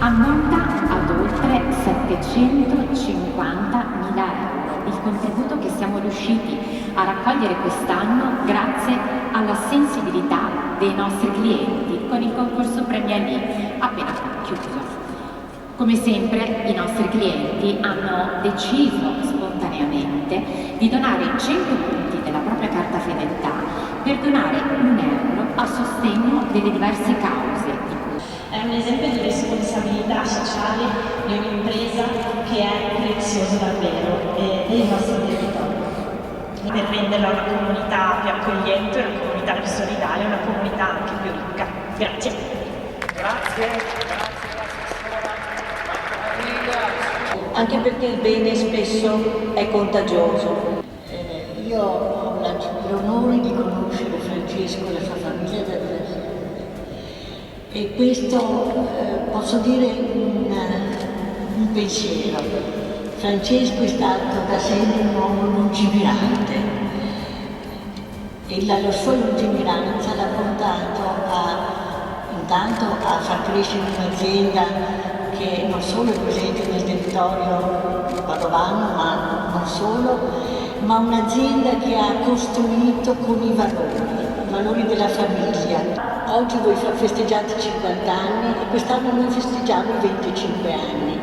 ammonta ad oltre 750.000 euro, il contributo che siamo riusciti a raccogliere quest'anno grazie alla sensibilità dei nostri clienti con il concorso Premia Lì appena chiuso. Come sempre i nostri clienti hanno deciso spontaneamente di donare 100 punti della propria carta fedeltà per donare €1 a sostegno delle diverse cause. È un esempio di responsabilità sociale di un'impresa che è preziosa davvero per il nostro territorio. Per renderla una comunità più accogliente, una comunità più solidale, una comunità anche più ricca. Grazie. Grazie. Anche perché il bene spesso è contagioso. Io ho l'onore di conoscere Francesco e la sua famiglia da diversi anni e questo posso dire un pensiero. Francesco è stato da sempre un uomo lungimirante e la sua lungimiranza l'ha portato intanto a far crescere un'azienda che non solo è presente nel territorio padovano, ma non solo, ma un'azienda che ha costruito con i valori della famiglia. Oggi voi festeggiate 50 anni e quest'anno noi festeggiamo i 25 anni.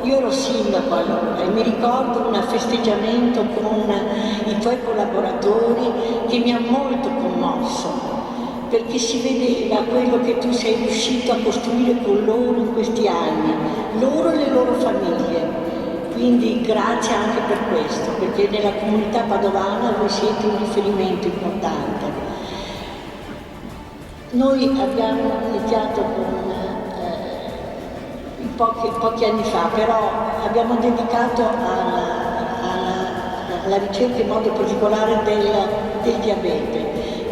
Io ero sindaco allora e mi ricordo un festeggiamento con i tuoi collaboratori che mi ha molto commosso, perché si vedeva quello che tu sei riuscito a costruire con loro in questi anni, loro e le loro famiglie. Quindi grazie anche per questo, perché nella comunità padovana voi siete un riferimento importante. Noi abbiamo iniziato pochi anni fa, però abbiamo dedicato alla ricerca in modo particolare del diabete,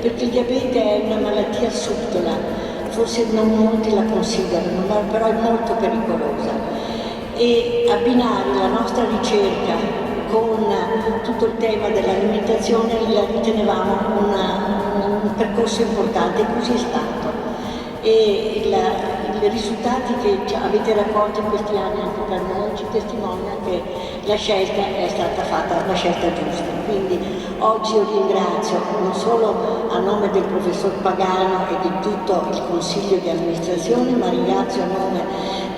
perché il diabete è una malattia subdola, forse non molti la considerano, però è molto pericolosa. E abbinare la nostra ricerca con tutto il tema dell'alimentazione la ritenevamo un percorso importante e così è stato. E i risultati che avete raccolto in questi anni anche per noi ci testimonia che la scelta è stata fatta, una scelta giusta. Quindi oggi io ringrazio non solo a nome del professor Pagano e di tutto il consiglio di amministrazione, ma ringrazio a nome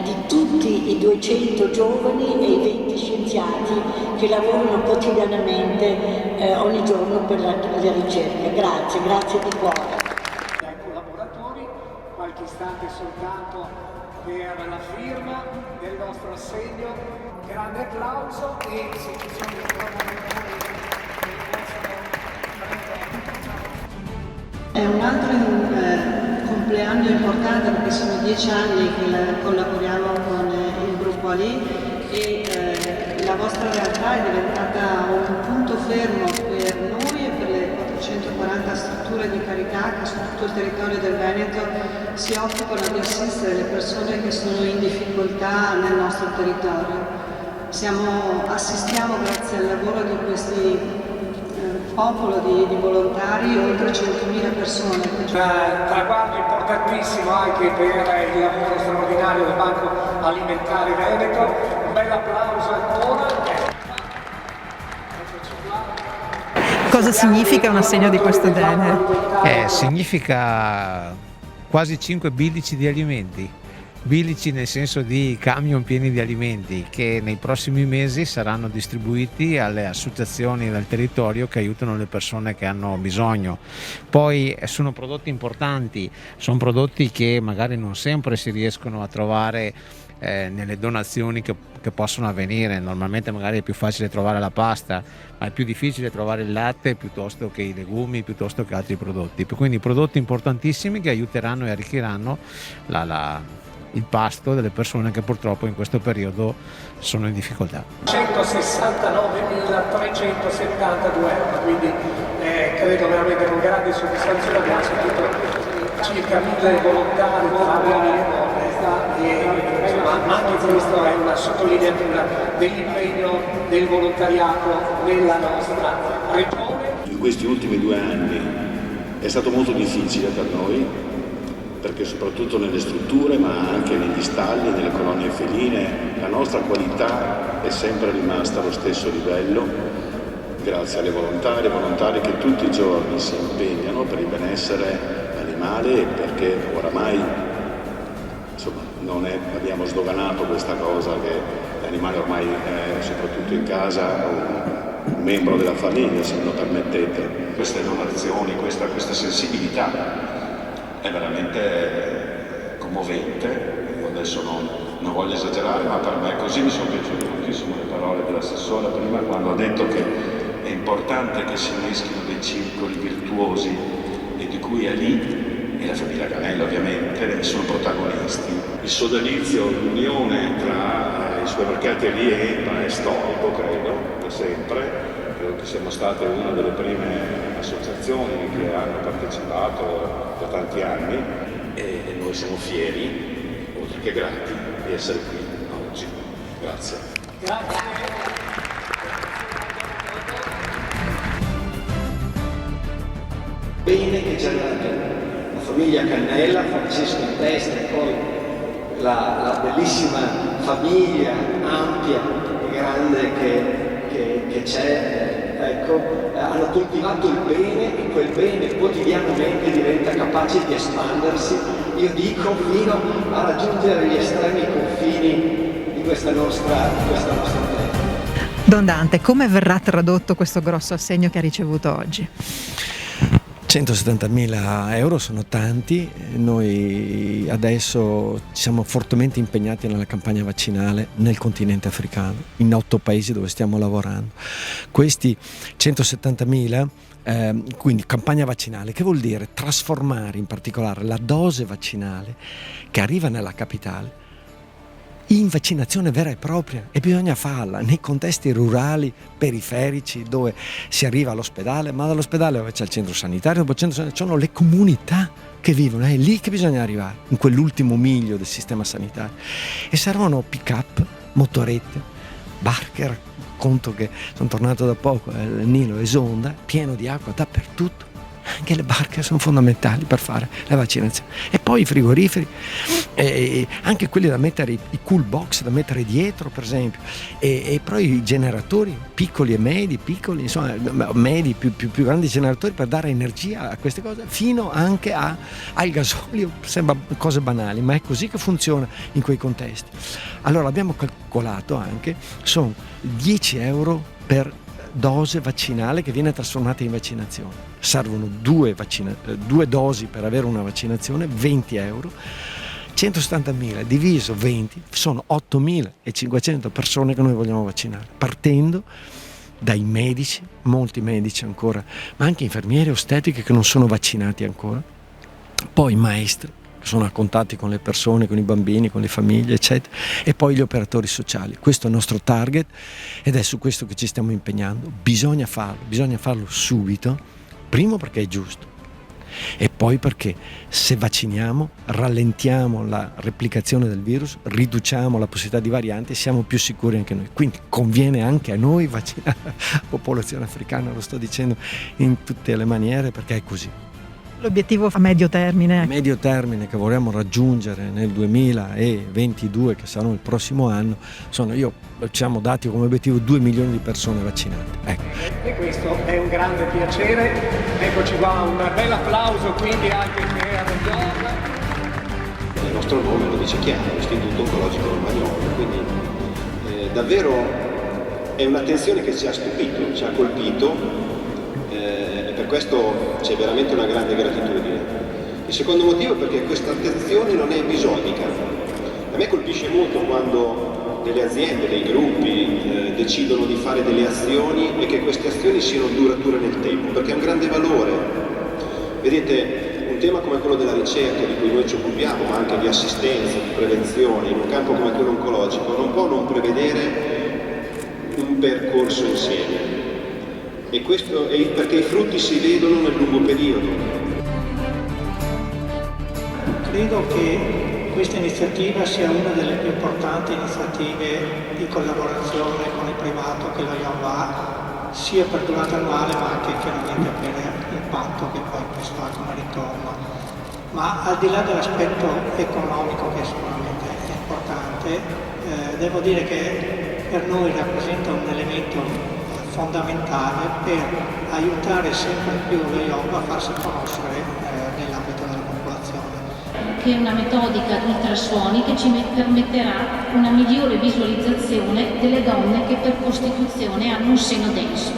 di tutti i 200 giovani e i 20 scienziati che lavorano quotidianamente ogni giorno per la ricerca. Grazie di cuore. Ai collaboratori, qualche istante soltanto per la firma del nostro assegno. Grande applauso e se ci sono i collaboratori che possono... È un altro compleanno importante perché sono 10 anni che collaboriamo con il gruppo Ali e la vostra realtà è diventata un punto fermo per noi e per le 440 strutture di carità che su tutto il territorio del Veneto si occupano di assistere le persone che sono in difficoltà nel nostro territorio. Assistiamo grazie al lavoro di questi popolo di volontari, oltre 100.000 persone. Un traguardo importantissimo anche per il lavoro straordinario del Banco Alimentare Veneto. Un bel applauso ancora. Cosa significa un assegno di questo genere? Significa quasi 5 bilici di alimenti. Bilici nel senso di camion pieni di alimenti che nei prossimi mesi saranno distribuiti alle associazioni del territorio che aiutano le persone che hanno bisogno. Poi sono prodotti importanti, sono prodotti che magari non sempre si riescono a trovare nelle donazioni che possono avvenire. Normalmente magari è più facile trovare la pasta, ma è più difficile trovare il latte piuttosto che i legumi, piuttosto che altri prodotti. Quindi prodotti importantissimi che aiuteranno e arricchiranno il pasto delle persone che purtroppo in questo periodo sono in difficoltà. 169.372 euro, quindi credo veramente con grande soddisfazione. Abbiamo sentito circa 1.000 volontari tra uomini e donne ma anche questo è una sottolineatura dell'impegno del volontariato nella nostra regione. In questi ultimi 2 anni è stato molto difficile per noi perché soprattutto nelle strutture, ma anche negli stalli, nelle colonie feline, la nostra qualità è sempre rimasta allo stesso livello, grazie alle volontari che tutti i giorni si impegnano per il benessere animale, perché oramai abbiamo sdoganato questa cosa che l'animale ormai è soprattutto in casa un membro della famiglia, se me lo permettete. Queste donazioni, questa sensibilità è veramente commovente. Io adesso non voglio esagerare, ma per me così mi sono piaciute moltissimo le parole dell'assessore prima, quando ha detto che è importante che si inneschino dei circoli virtuosi e di cui è lì, e la famiglia Cannella ovviamente sono protagonisti. Il sodalizio, l'unione tra i supermercati e l'IEPA è storico, credo, da sempre. Credo che siamo state una delle prime associazioni che hanno partecipato da tanti anni e noi siamo fieri, oltre che grati, di essere qui oggi. Grazie. Bene che c'è la famiglia Cannella, Francesco in testa, e poi la bellissima famiglia ampia e grande che c'è, ecco, hanno coltivato il bene e quel bene quotidianamente diventa capace di espandersi, io dico, fino a raggiungere gli estremi confini di questa nostra terra. Don Dante, come verrà tradotto questo grosso assegno che ha ricevuto oggi? 170.000 euro sono tanti, noi adesso ci siamo fortemente impegnati nella campagna vaccinale nel continente africano, in 8 paesi dove stiamo lavorando. Questi 170.000, quindi campagna vaccinale, che vuol dire trasformare in particolare la dose vaccinale che arriva nella capitale in vaccinazione vera e propria, e bisogna farla nei contesti rurali, periferici, dove si arriva all'ospedale, ma dall'ospedale dove c'è il centro sanitario, dopo il centro sanitario sono le comunità che vivono, è lì che bisogna arrivare, in quell'ultimo miglio del sistema sanitario. E servono pick-up, motorette, barche, conto che sono tornato da poco, il Nilo esonda, pieno di acqua dappertutto. Anche le barche sono fondamentali per fare la vaccinazione, e poi i frigoriferi, anche quelli da mettere, i cool box da mettere dietro per esempio, e poi i generatori piccoli e medi, insomma medi, più grandi generatori per dare energia a queste cose, fino anche al gasolio. Sembra cose banali, ma è così che funziona in quei contesti. Allora abbiamo calcolato anche, sono 10 euro per dose vaccinale che viene trasformata in vaccinazione. Servono 2 dosi per avere una vaccinazione, 20 euro. 170.000 diviso 20 sono 8.500 persone che noi vogliamo vaccinare, partendo dai medici, molti medici ancora, ma anche infermieri, ostetriche che non sono vaccinati ancora, poi maestri che sono a contatti con le persone, con i bambini, con le famiglie, eccetera, e poi gli operatori sociali. Questo è il nostro target ed è su questo che ci stiamo impegnando. Bisogna farlo subito, primo perché è giusto, e poi perché se vacciniamo rallentiamo la replicazione del virus, riduciamo la possibilità di varianti, siamo più sicuri anche noi. Quindi conviene anche a noi vaccinare la popolazione africana, lo sto dicendo in tutte le maniere perché è così. L'obiettivo a medio termine? A medio termine che vorremmo raggiungere nel 2022, che sarà il prossimo anno, ci siamo dati come obiettivo 2 milioni di persone vaccinate. Ecco. E questo è un grande piacere. Eccoci qua, un bel applauso quindi anche per Giorgia. Il nostro nome lo dice chiaro, Istituto Oncologico Romagnolo, quindi davvero è un'attenzione che ci ha stupito, ci ha colpito. Per questo c'è veramente una grande gratitudine. Il secondo motivo è perché questa attenzione non è episodica. A me colpisce molto quando delle aziende, dei gruppi decidono di fare delle azioni e che queste azioni siano durature nel tempo, perché è un grande valore. Vedete, un tema come quello della ricerca di cui noi ci occupiamo, ma anche di assistenza, di prevenzione, in un campo come quello oncologico, non può non prevedere un percorso insieme. E questo è perché i frutti si vedono nel lungo periodo. Credo che questa iniziativa sia una delle più importanti iniziative di collaborazione con il privato che l'OIOM ha, sia per durata annuale ma anche chiaramente per l'impatto che poi questo ha come ritorno. Ma al di là dell'aspetto economico, che sicuramente è importante, devo dire che per noi rappresenta un elemento fondamentale per aiutare sempre più lo yoga a farsi conoscere nell'ambito della popolazione. Che è una metodica di ultrasuoni che ci permetterà una migliore visualizzazione delle donne che per costituzione hanno un seno denso.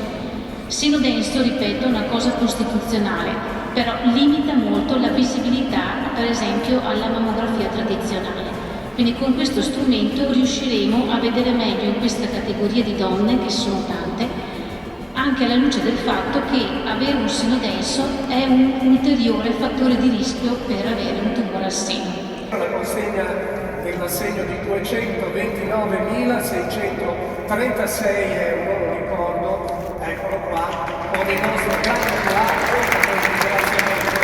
Seno denso, ripeto, è una cosa costituzionale, però limita molto la visibilità, per esempio, alla mammografia tradizionale. Quindi con questo strumento riusciremo a vedere meglio in questa categoria di donne, che sono tante, anche alla luce del fatto che avere un seno denso è un ulteriore fattore di rischio per avere un tumore al seno. La consegna dell'assegno di 229.636 euro, lo ricordo, eccolo qua, con il nostro grande applauso e un ringraziamento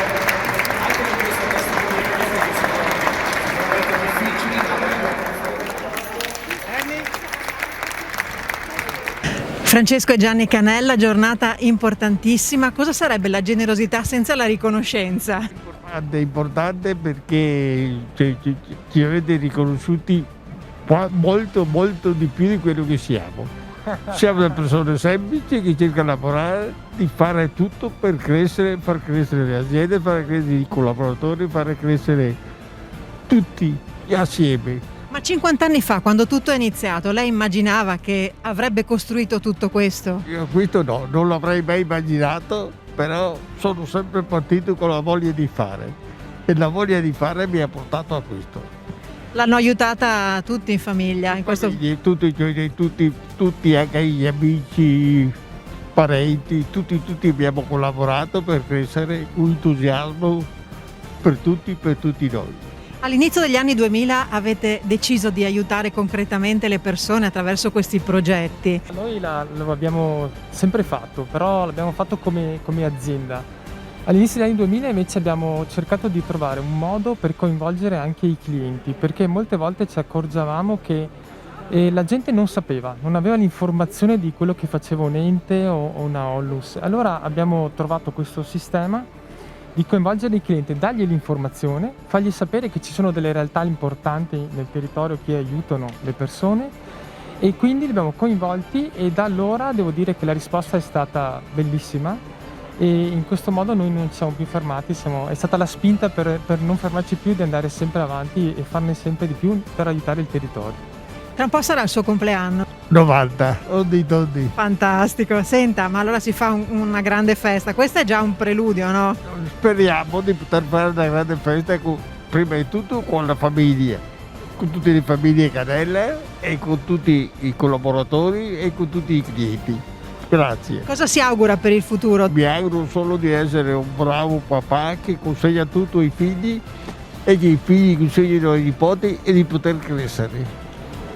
anche di questa testimonianza che sono sicuramente difficili da Francesco e Gianni Canella, giornata importantissima. Cosa sarebbe la generosità senza la riconoscenza? È importante perché ci avete riconosciuti molto di più di quello che siamo. Siamo delle persone semplici che cercano di lavorare, di fare tutto per crescere, far crescere le aziende, far crescere i collaboratori, far crescere tutti assieme. Ma 50 anni fa, quando tutto è iniziato, lei immaginava che avrebbe costruito tutto questo? Io questo no, non l'avrei mai immaginato, però sono sempre partito con la voglia di fare e la voglia di fare mi ha portato a questo. L'hanno aiutata tutti in famiglia? In questo... Tutti, anche gli amici, parenti, tutti abbiamo collaborato per crescere un entusiasmo per tutti noi. All'inizio degli anni 2000 avete deciso di aiutare concretamente le persone attraverso questi progetti. Noi lo abbiamo sempre fatto, però l'abbiamo fatto come azienda. All'inizio degli anni 2000 invece abbiamo cercato di trovare un modo per coinvolgere anche i clienti, perché molte volte ci accorgevamo che la gente non sapeva, non aveva l'informazione di quello che faceva un ente o una Onlus. Allora abbiamo trovato questo sistema di coinvolgere il cliente, dargli l'informazione, fargli sapere che ci sono delle realtà importanti nel territorio che aiutano le persone e quindi li abbiamo coinvolti e da allora devo dire che la risposta è stata bellissima e in questo modo noi non ci siamo più fermati, è stata la spinta per non fermarci più, di andare sempre avanti e farne sempre di più per aiutare il territorio. Tra un po' sarà il suo compleanno. 90, oddi. Fantastico, senta, ma allora si fa una grande festa, questo è già un preludio, no? Speriamo di poter fare una grande festa prima di tutto con la famiglia, con tutte le famiglie Canella e con tutti i collaboratori e con tutti i clienti. Grazie. Cosa si augura per il futuro? Mi auguro solo di essere un bravo papà che consegna tutto ai figli e che i figli consegnino ai nipoti e di poter crescere.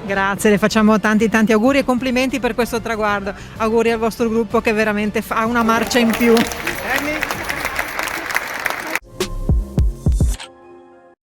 Grazie, le facciamo tanti auguri e complimenti per questo traguardo. Auguri al vostro gruppo che veramente fa una marcia in più.